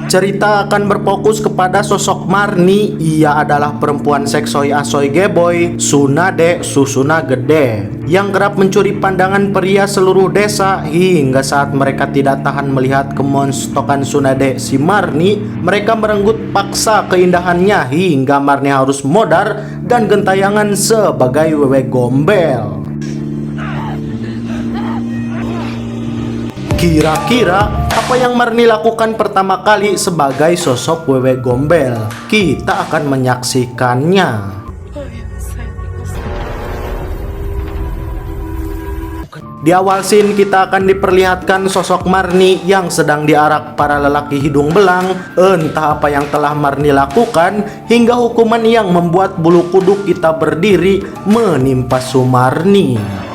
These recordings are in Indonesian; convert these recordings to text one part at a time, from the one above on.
Cerita akan berfokus kepada sosok Marni. Ia adalah perempuan seksoi asoy geboy, Sunade susuna gede, yang kerap mencuri pandangan pria seluruh desa. Hingga saat mereka tidak tahan melihat kemonstokan Sunade si Marni, mereka merenggut paksa keindahannya hingga Marni harus modar dan gentayangan sebagai wewe gombel. Kira-kira apa yang Marni lakukan pertama kali sebagai sosok wewe gombel? Kita akan menyaksikannya. Di awal scene kita akan diperlihatkan sosok Marni yang sedang diarak para lelaki hidung belang. Entah apa yang telah Marni lakukan hingga hukuman yang membuat bulu kuduk kita berdiri menimpa Sumarni.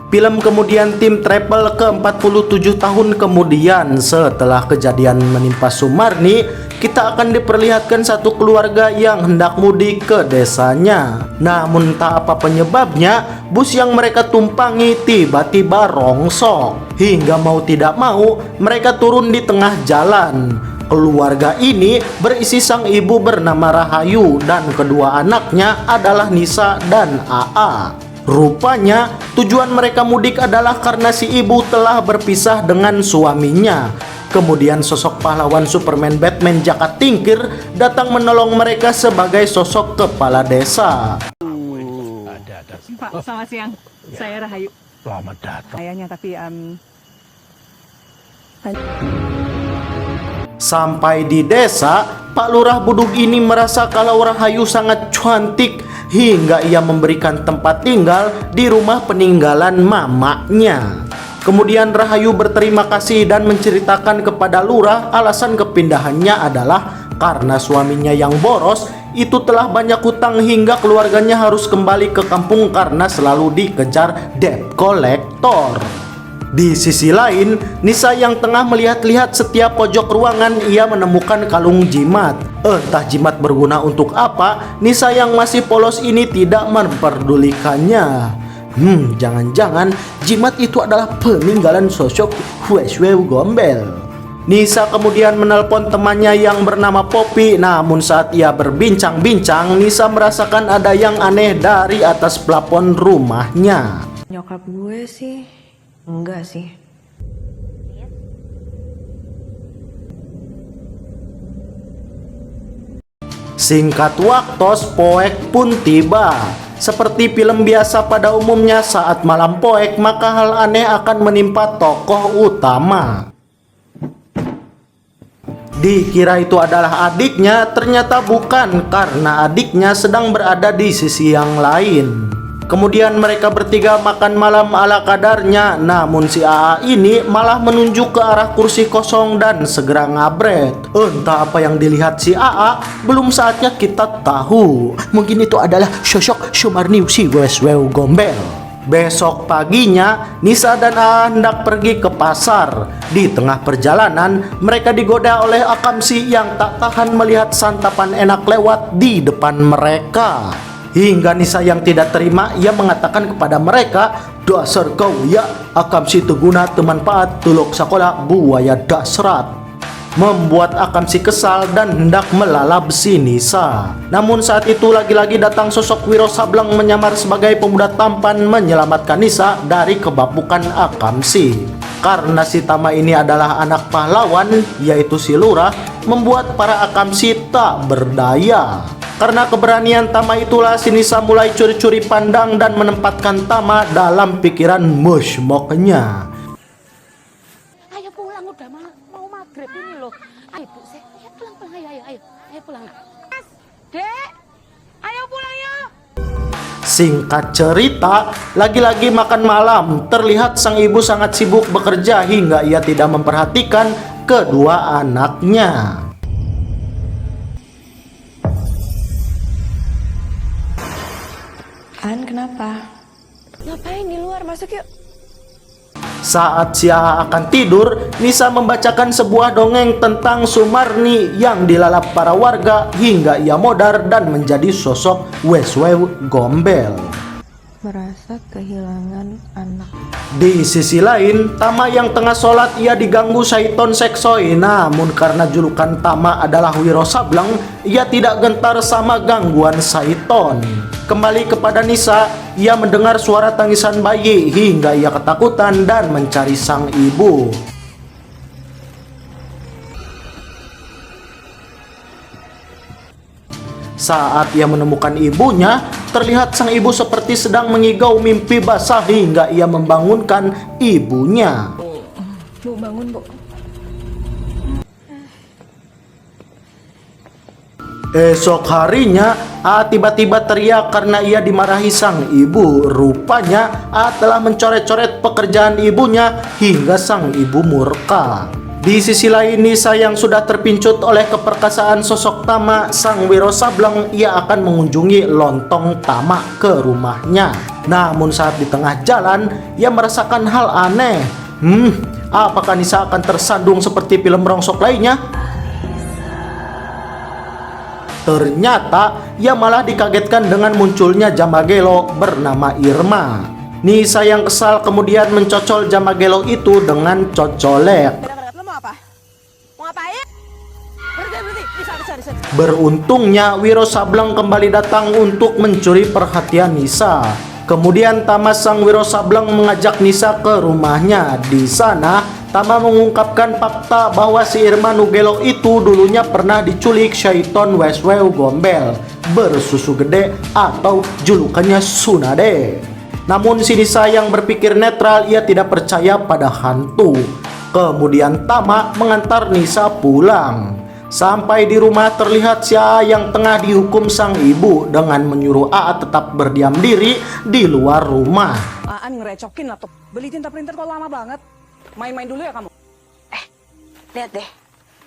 Film kemudian tim travel ke 47 tahun kemudian setelah kejadian menimpa Sumarni, kita akan diperlihatkan satu keluarga yang hendak mudik ke desanya. Namun tak apa penyebabnya, bus yang mereka tumpangi tiba-tiba rongsok. Hingga mau tidak mau, mereka turun di tengah jalan. Keluarga ini berisi sang ibu bernama Rahayu dan kedua anaknya adalah Nisa dan AA. Rupanya tujuan mereka mudik adalah karena si ibu telah berpisah dengan suaminya. Kemudian sosok pahlawan Superman Batman Jaka Tingkir datang menolong mereka sebagai sosok kepala desa. Pak, selamat siang. Saya Rahayu. Selamat datang. Ayahnya tapi Sampai di desa, Pak Lurah Budug ini merasa kalau Rahayu sangat cantik hingga ia memberikan tempat tinggal di rumah peninggalan mamanya. Kemudian Rahayu berterima kasih dan menceritakan kepada Lurah alasan kepindahannya adalah karena suaminya yang boros itu telah banyak hutang hingga keluarganya harus kembali ke kampung karena selalu dikejar debt collector. Di sisi lain, Nisa yang tengah melihat-lihat setiap pojok ruangan, ia menemukan kalung jimat. Entah jimat berguna untuk apa, Nisa yang masih polos ini tidak memperdulikannya. Jangan-jangan jimat itu adalah peninggalan sosok wewe gombel. Nisa kemudian menelpon temannya yang bernama Poppy. Namun saat ia berbincang-bincang, Nisa merasakan ada yang aneh dari atas plafon rumahnya. Nyokap gue sih enggak sih. Singkat waktu, poek pun tiba. Seperti film biasa pada umumnya, saat malam poek maka hal aneh akan menimpa tokoh utama. Dikira itu adalah adiknya, ternyata bukan, karena adiknya sedang berada di sisi yang lain. Kemudian mereka bertiga makan malam ala kadarnya. Namun si AA ini malah menunjuk ke arah kursi kosong dan segera ngabret. Entah apa yang dilihat si AA, belum saatnya kita tahu. Mungkin itu adalah sosok Sumarni si wewe gombel. Besok paginya, Nisa dan AA hendak pergi ke pasar. Di tengah perjalanan, mereka digoda oleh Akamsi yang tak tahan melihat santapan enak lewat di depan mereka. Hingga Nisa yang tidak terima, ia mengatakan kepada mereka, "Dasar kau ya, Akamsi teguna temanfaat tulok sekolah buaya dasrat." Membuat Akamsi kesal dan hendak melalap si Nisa. Namun saat itu lagi-lagi datang sosok Wiro Sableng menyamar sebagai pemuda tampan menyelamatkan Nisa dari kebapukan Akamsi. Karena si Tama ini adalah anak pahlawan, yaitu si Lurah, membuat para Akamsi tak berdaya. Karena keberanian Tama itulah si Nisa mulai curi-curi pandang dan menempatkan Tama dalam pikiran mushmoknya. Ayo pulang, udah mau maghrib ini loh. Ayo Bu, ayo pulang, ayo pulang. Dek, ayo pulang ya. Singkat cerita, lagi-lagi makan malam, terlihat sang ibu sangat sibuk bekerja hingga ia tidak memperhatikan kedua anaknya. Kenapa? Ngapain di luar? Masuk yuk. Saat si AA akan tidur, Nisa membacakan sebuah dongeng tentang Sumarni yang dilalap para warga hingga ia modar dan menjadi sosok wewe gombel. merasa kehilangan anak. Di sisi lain, Tama yang tengah sholat ia diganggu syaiton seksoi. Namun karena julukan Tama adalah Wiro Sableng, ia tidak gentar sama gangguan syaiton. Kembali kepada Nisa, ia mendengar suara tangisan bayi hingga ia ketakutan dan mencari sang ibu. Saat ia menemukan ibunya, terlihat sang ibu seperti sedang mengigau mimpi basah hingga ia membangunkan ibunya. Bu, bangun, Bu. Esok harinya, A tiba-tiba teriak karena ia dimarahi sang ibu. Rupanya A telah mencoret-coret pekerjaan ibunya hingga sang ibu murka. Di sisi lain, Nisa yang sudah terpincut oleh keperkasaan sosok Tama, sang Wiro Sableng, ia akan mengunjungi lontong Tama ke rumahnya. Namun saat di tengah jalan, ia merasakan hal aneh. Apakah Nisa akan tersandung seperti film rongsok lainnya? Ternyata ia malah dikagetkan dengan munculnya Jamagelo bernama Irma. Nisa yang kesal kemudian mencocol Jamagelo itu dengan cocolek. Beruntungnya Wiro Sableng kembali datang untuk mencuri perhatian Nisa. Kemudian Tama sang Wiro Sableng mengajak Nisa ke rumahnya. Di sana Tama mengungkapkan fakta bahwa si Irma Nugelo itu dulunya pernah diculik syaiton Weswew Gombel bersusu gede atau julukannya Tsunade. Namun si Nisa yang berpikir netral, ia tidak percaya pada hantu. Kemudian Tama mengantar Nisa pulang. Sampai di rumah terlihat si A yang tengah dihukum sang ibu dengan menyuruh A tetap berdiam diri di luar rumah. Aan ngerecokin laptop, beli tinta printer kok lama banget. Main-main dulu ya kamu. Lihat deh,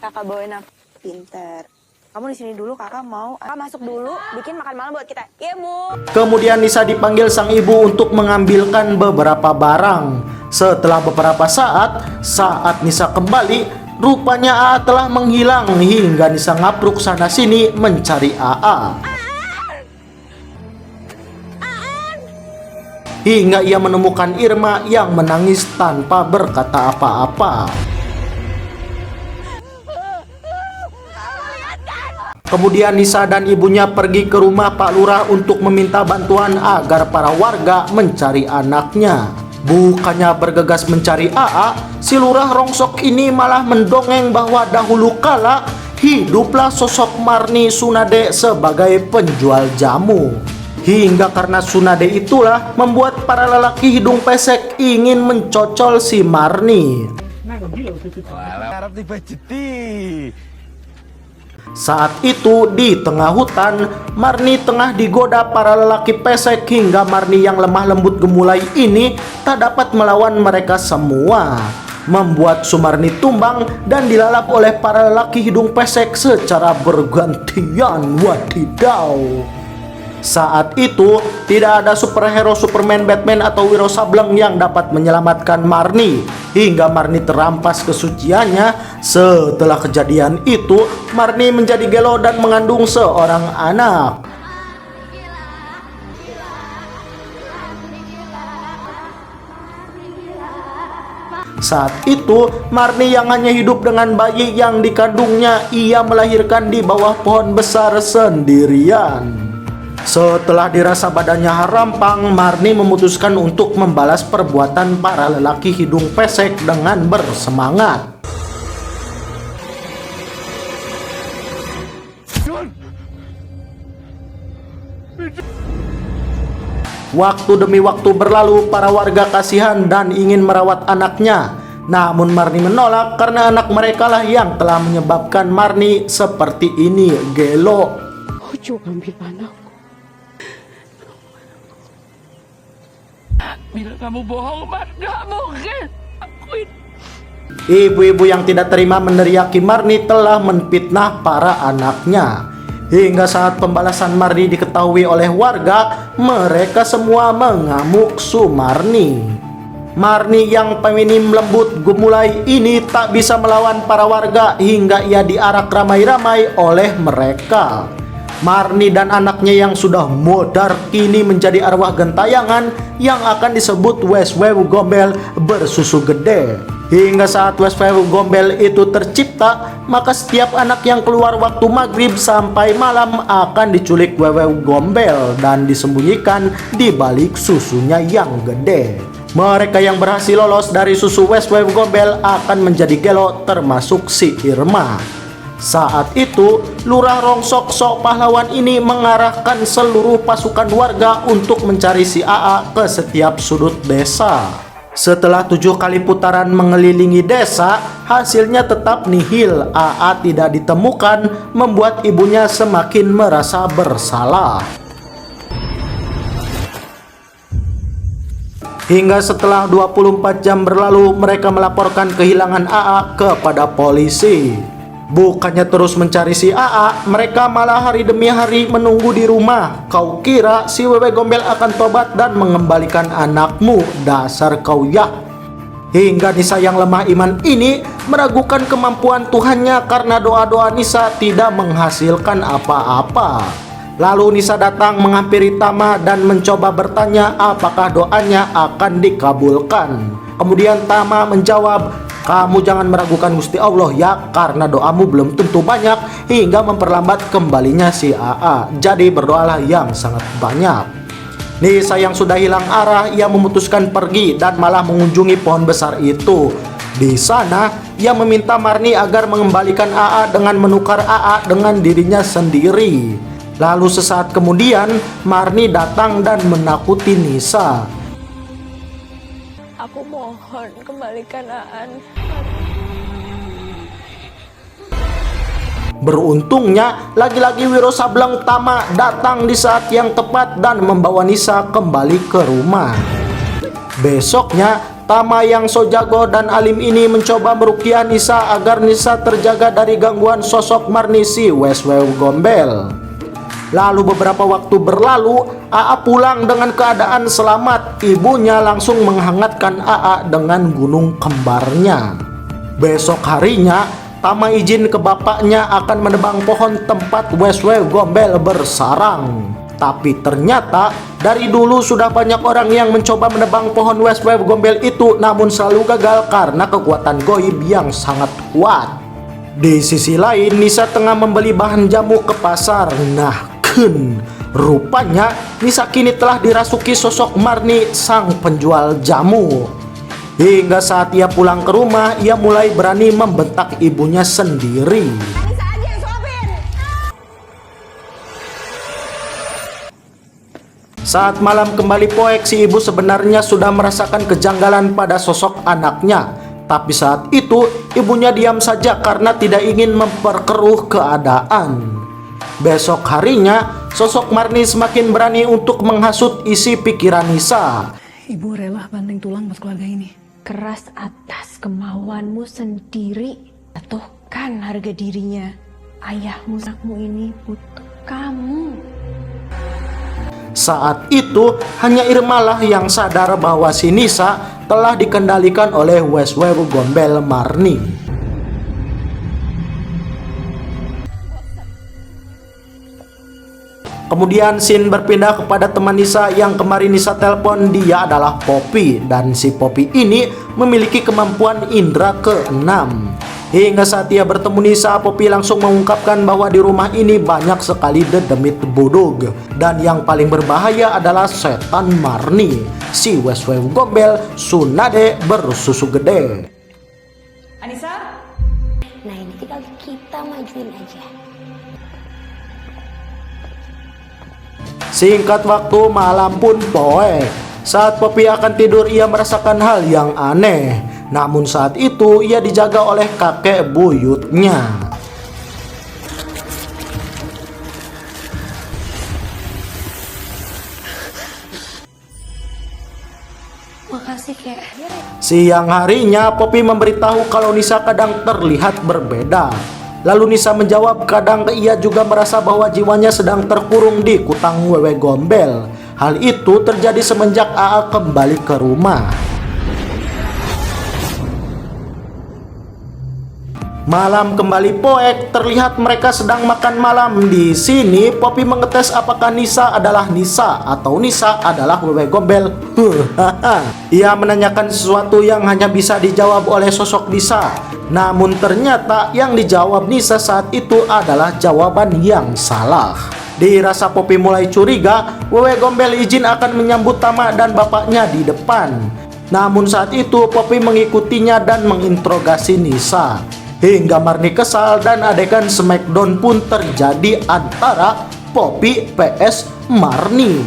kakak bawain apa? Pinter. Kamu di sini dulu, kakak mau. Kakak masuk dulu, bikin makan malam buat kita. Iya, Bu. Kemudian Nisa dipanggil sang ibu untuk mengambilkan beberapa barang. Setelah beberapa saat Nisa kembali, rupanya A telah menghilang hingga Nisa ngapruk sana sini mencari AA. Hingga ia menemukan Irma yang menangis tanpa berkata apa-apa. Kemudian Nisa dan ibunya pergi ke rumah Pak Lurah untuk meminta bantuan agar para warga mencari anaknya. Bukannya bergegas mencari AA, si lurah rongsok ini malah mendongeng bahwa dahulu kala hiduplah sosok Marni Tsunade sebagai penjual jamu. Hingga karena Tsunade itulah membuat para lelaki hidung pesek ingin mencocol si Marni. Saat itu di tengah hutan, Marni tengah digoda para lelaki pesek hingga Marni yang lemah lembut gemulai ini tak dapat melawan mereka semua, membuat Sumarni tumbang dan dilalap oleh para lelaki hidung pesek secara bergantian. Wadidaw. Saat itu tidak ada superhero Superman, Batman atau Wiro Sableng yang dapat menyelamatkan Marni hingga Marni terampas kesuciannya. Setelah kejadian itu, Marni menjadi gelo dan mengandung seorang anak. Saat itu, Marni yang hanya hidup dengan bayi yang dikandungnya, ia melahirkan di bawah pohon besar sendirian. Setelah dirasa badannya rampang, Marni memutuskan untuk membalas perbuatan para lelaki hidung pesek dengan bersemangat. Waktu demi waktu berlalu, para warga kasihan dan ingin merawat anaknya. Namun Marni menolak karena anak mereka lah yang telah menyebabkan Marni seperti ini, gelo. Ojo ambil anakku. Bila kamu bohong, Mar, gak mungkin. Akuin. Ibu-ibu yang tidak terima meneriaki Marni telah menfitnah para anaknya. Hingga saat pembalasan Marni diketahui oleh warga, mereka semua mengamuk Sumarni. Marni yang feminim lembut gemulai ini tak bisa melawan para warga hingga ia diarak ramai-ramai oleh mereka. Marni dan anaknya yang sudah modar kini menjadi arwah gentayangan yang akan disebut Weswew Gombel bersusu gede. Hingga saat Weswew Gombel itu tercipta, maka setiap anak yang keluar waktu maghrib sampai malam akan diculik Wewew Gombel dan disembunyikan di balik susunya yang gede. Mereka yang berhasil lolos dari susu Weswew Gombel akan menjadi gelo, termasuk si Irma. Saat itu, Lurah Rongsok Sok Pahlawan ini mengarahkan seluruh pasukan warga untuk mencari si AA ke setiap sudut desa. Setelah 7 kali putaran mengelilingi desa, hasilnya tetap nihil. AA tidak ditemukan, membuat ibunya semakin merasa bersalah. Hingga setelah 24 jam berlalu, mereka melaporkan kehilangan AA kepada polisi. Bukannya terus mencari si AA, mereka malah hari demi hari menunggu di rumah. Kau kira si Wewe Gombel akan tobat dan mengembalikan anakmu? Dasar kau ya. Hingga Nisa yang lemah iman ini meragukan kemampuan Tuhannya karena doa-doa Nisa tidak menghasilkan apa-apa. Lalu Nisa datang menghampiri Tama dan mencoba bertanya apakah doanya akan dikabulkan. Kemudian Tama menjawab, "Kamu jangan meragukan Gusti Allah ya, karena doamu belum tentu banyak hingga memperlambat kembalinya si AA. Jadi berdoalah yang sangat banyak." Nisa yang sudah hilang arah, ia memutuskan pergi dan malah mengunjungi pohon besar itu. Di sana, ia meminta Marni agar mengembalikan AA dengan menukar AA dengan dirinya sendiri. Lalu sesaat kemudian, Marni datang dan menakuti Nisa. Aku mohon kembalikan Aan. Beruntungnya, lagi-lagi Wiro Sableng Tama datang di saat yang tepat dan membawa Nisa kembali ke rumah. Besoknya, Tama yang so jago dan alim ini mencoba meruqyah Nisa agar Nisa terjaga dari gangguan sosok Marni si Weswew Gombel. Lalu beberapa waktu berlalu, AA pulang dengan keadaan selamat. Ibunya langsung menghangatkan AA dengan gunung kembarnya. Besok harinya, Tama izin ke bapaknya akan menebang pohon tempat Weswew Gombel bersarang. Tapi ternyata dari dulu sudah banyak orang yang mencoba menebang pohon Weswew Gombel itu, namun selalu gagal karena kekuatan goib yang sangat kuat. Di sisi lain, Nisa tengah membeli bahan jamu ke pasar. Rupanya Nisa kini telah dirasuki sosok Marni, sang penjual jamu. Hingga saat ia pulang ke rumah, ia mulai berani membentak ibunya sendiri. Saat malam kembali poek, si ibu sebenarnya sudah merasakan kejanggalan pada sosok anaknya. Tapi saat itu ibunya diam saja karena tidak ingin memperkeruh keadaan. Besok harinya, sosok Marni semakin berani untuk menghasut isi pikiran Nisa. Ibu rela banting tulang buat keluarga ini. Keras atas kemauanmu sendiri. Jatuhkan harga dirinya. Ayahmu, anakmu ini butuh kamu. Saat itu, hanya Irmalah yang sadar bahwa si Nisa telah dikendalikan oleh Weswew Gombel Marni. Kemudian scene berpindah kepada teman Nisa yang kemarin Nisa telepon. Dia adalah Poppy, dan si Poppy ini memiliki kemampuan indera ke-6. Hingga saat ia bertemu Nisa, Poppy langsung mengungkapkan bahwa di rumah ini banyak sekali dedemit bodog, dan yang paling berbahaya adalah setan Marni, si Weswew Gombel Sunade bersusu gede. Anissa? Nah ini tinggal kita majuin aja. Singkat waktu, malam pun poek. Saat Poppy akan tidur, ia merasakan hal yang aneh. Namun saat itu ia dijaga oleh kakek buyutnya. Makasih kek. Siang harinya, Poppy memberitahu kalau Nisa kadang terlihat berbeda. Lalu Nisa menjawab kadang ia juga merasa bahwa jiwanya sedang terkurung di kutang Wewe Gombel. Hal itu terjadi semenjak AA kembali ke rumah. Malam kembali poek, terlihat mereka sedang makan malam. Di sini Poppy mengetes apakah Nisa adalah Nisa atau Nisa adalah Wewe Gombel. Ia menanyakan sesuatu yang hanya bisa dijawab oleh sosok Nisa. Namun ternyata yang dijawab Nisa saat itu adalah jawaban yang salah. Dirasa Poppy mulai curiga, Wewe Gombel izin akan menyambut Tama dan bapaknya di depan. Namun saat itu Poppy mengikutinya dan menginterogasi Nisa. Hingga Marni kesal dan adegan smackdown pun terjadi antara Poppy vs Marni.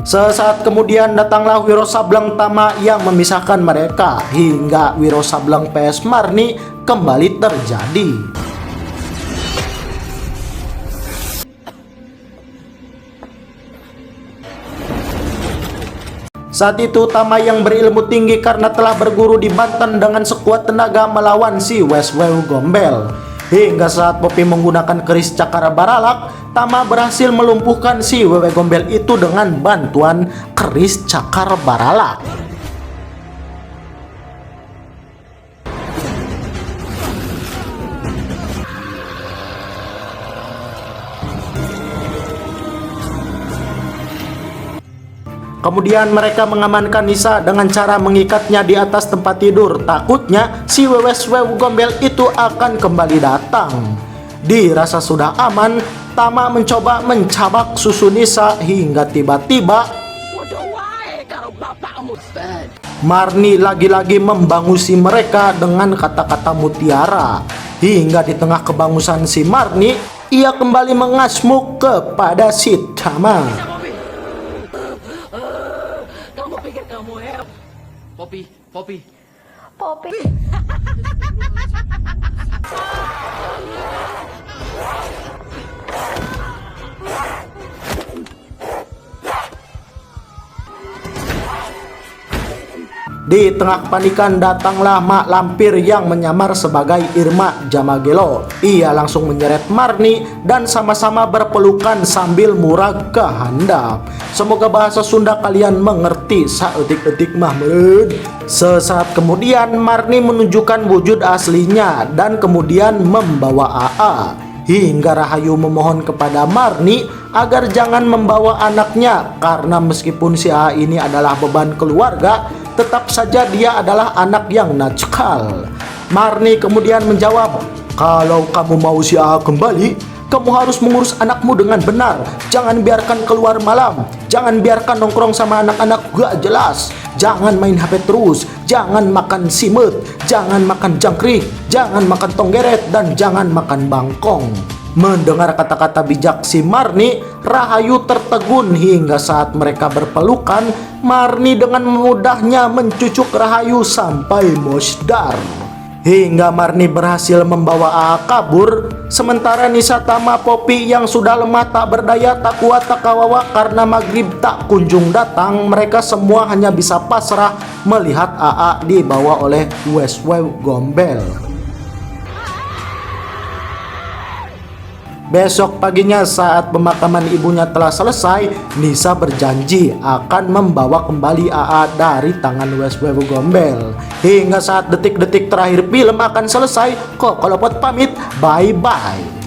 Sesaat kemudian datanglah Wiro Sableng Tama yang memisahkan mereka hingga Wiro Sableng vs Marni kembali terjadi. Saat itu Tama yang berilmu tinggi karena telah berguru di Banten dengan sekuat tenaga melawan si Wewe Gombel. Hingga saat Poppy menggunakan keris cakar baralak, Tama berhasil melumpuhkan si Wewe Gombel itu dengan bantuan keris cakar baralak. Kemudian mereka mengamankan Nisa dengan cara mengikatnya di atas tempat tidur. Takutnya si Wewe Gombel itu akan kembali datang. Dirasa sudah aman, Tama mencoba mencabak susu Nisa hingga tiba-tiba Marni lagi-lagi membangusi mereka dengan kata-kata mutiara. Hingga di tengah kebangusan si Marni, ia kembali mengasmuk kepada si Tama. Poppy. Di tengah kepanikan datanglah Mak Lampir yang menyamar sebagai Irma Jamagelo. Ia langsung menyeret Marni dan sama-sama berpelukan sambil murag ke handap. Semoga bahasa Sunda kalian mengerti saeutik-eutik Mahmud. Sesaat kemudian Marni menunjukkan wujud aslinya dan kemudian membawa AA. Hingga Rahayu memohon kepada Marni agar jangan membawa anaknya karena meskipun si AA ini adalah beban keluarga, tetap saja dia adalah anak yang nakal. Marni kemudian menjawab, kalau kamu mau si AA kembali, kamu harus mengurus anakmu dengan benar. Jangan biarkan keluar malam, jangan biarkan nongkrong sama anak-anak gak jelas, jangan main HP terus, jangan makan simut, jangan makan jangkrik, jangan makan tonggeret, dan jangan makan bangkong. Mendengar kata-kata bijak si Marni, Rahayu tertegun hingga saat mereka berpelukan, Marni dengan mudahnya mencucuk Rahayu sampai mosdar. Hingga Marni berhasil membawa AA kabur, sementara Nisa, Tama, Poppy yang sudah lemah tak berdaya, tak kuat, tak kawawa karena maghrib tak kunjung datang, mereka semua hanya bisa pasrah melihat AA dibawa oleh Wewe Gombel. Besok paginya saat pemakaman ibunya telah selesai, Nisa berjanji akan membawa kembali AA dari tangan Wewe Gombel. Hingga saat detik-detik terakhir film akan selesai, Koko Lepot pamit, bye-bye.